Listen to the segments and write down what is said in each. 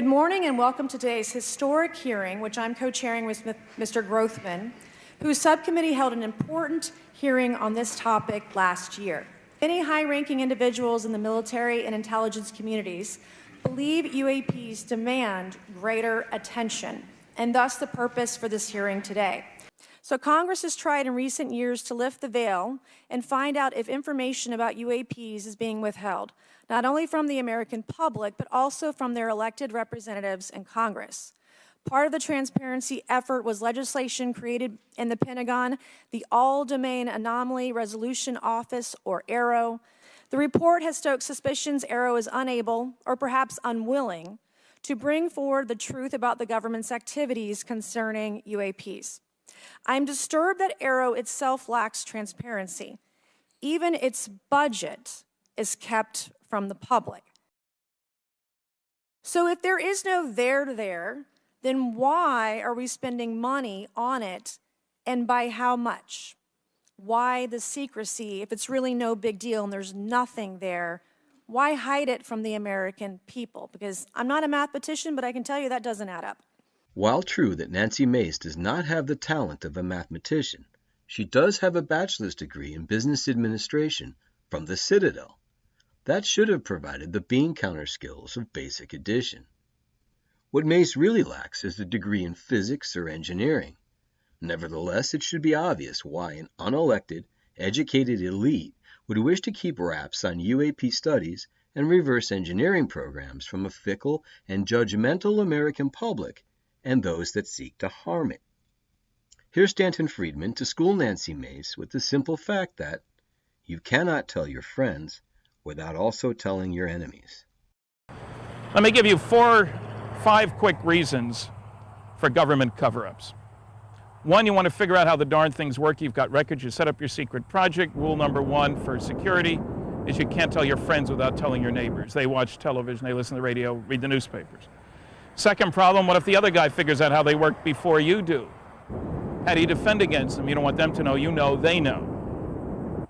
Good morning and welcome to today's historic hearing, which I'm co-chairing with Mr. Grothman, whose subcommittee held an important hearing on this topic last year. Many high-ranking individuals in the military and intelligence communities believe UAPs demand greater attention, and thus the purpose for this hearing today. So Congress has tried in recent years to lift the veil and find out if information about UAPs is being withheld, not only from the American public, but also from their elected representatives in Congress. Part of the transparency effort was legislation created in the Pentagon, the Domain Anomaly Resolution Office, or AARO. The report has stoked suspicions AARO is unable, or perhaps unwilling, to bring forward the truth about the government's activities concerning UAPs. I'm disturbed that AARO itself lacks transparency. Even its budget is kept from the public. So if there is no there, then why are we spending money on it, and by how much? Why the secrecy if it's really no big deal and there's nothing there? Why hide it from the American people? Because I'm not a mathematician, but I can tell you that doesn't add up. While true that Nancy Mace does not have the talent of a mathematician, she does have a bachelor's degree in business administration from the Citadel. That should have provided the bean counter skills of basic addition. What Mace really lacks is a degree in physics or engineering. Nevertheless, it should be obvious why an unelected, educated elite would wish to keep wraps on UAP studies and reverse engineering programs from a fickle and judgmental American public and those that seek to harm it. Here's Stanton Friedman to school Nancy Mace with the simple fact that you cannot tell your friends without also telling your enemies. Let me give you 5 quick reasons for government cover-ups. 1, you want to figure out how the darn things work. You've got records, you set up your secret project. Rule number 1 for security is you can't tell your friends without telling your neighbors. They watch television, they listen to the radio, read the newspapers. Second problem, what if the other guy figures out how they work before you do? How do you defend against them? You don't want them to know, you know, they know.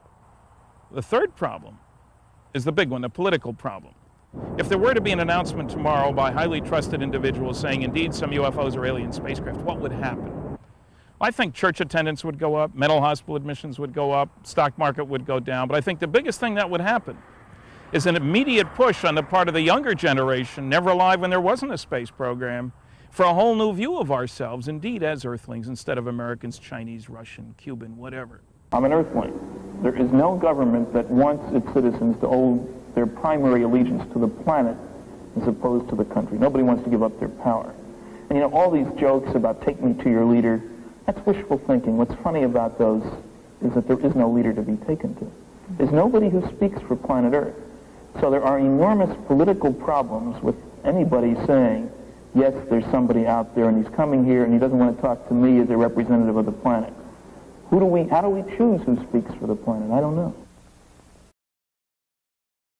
The third problem is the big one, the political problem. If there were to be an announcement tomorrow by highly trusted individuals saying, indeed, some UFOs are alien spacecraft, what would happen? I think church attendance would go up, mental hospital admissions would go up, stock market would go down, but I think the biggest thing that would happen is an immediate push on the part of the younger generation, never alive when there wasn't a space program, for a whole new view of ourselves, indeed, as Earthlings, instead of Americans, Chinese, Russian, Cuban, whatever. I'm an Earthling. There is no government that wants its citizens to owe their primary allegiance to the planet as opposed to the country. Nobody wants to give up their power. And you know, all these jokes about take me to your leader, that's wishful thinking. What's funny about those is that there is no leader to be taken to. There's nobody who speaks for planet Earth. So there are enormous political problems with anybody saying, yes, there's somebody out there and he's coming here and he doesn't want to talk to me as a representative of the planet. How do we choose who speaks for the planet? I don't know.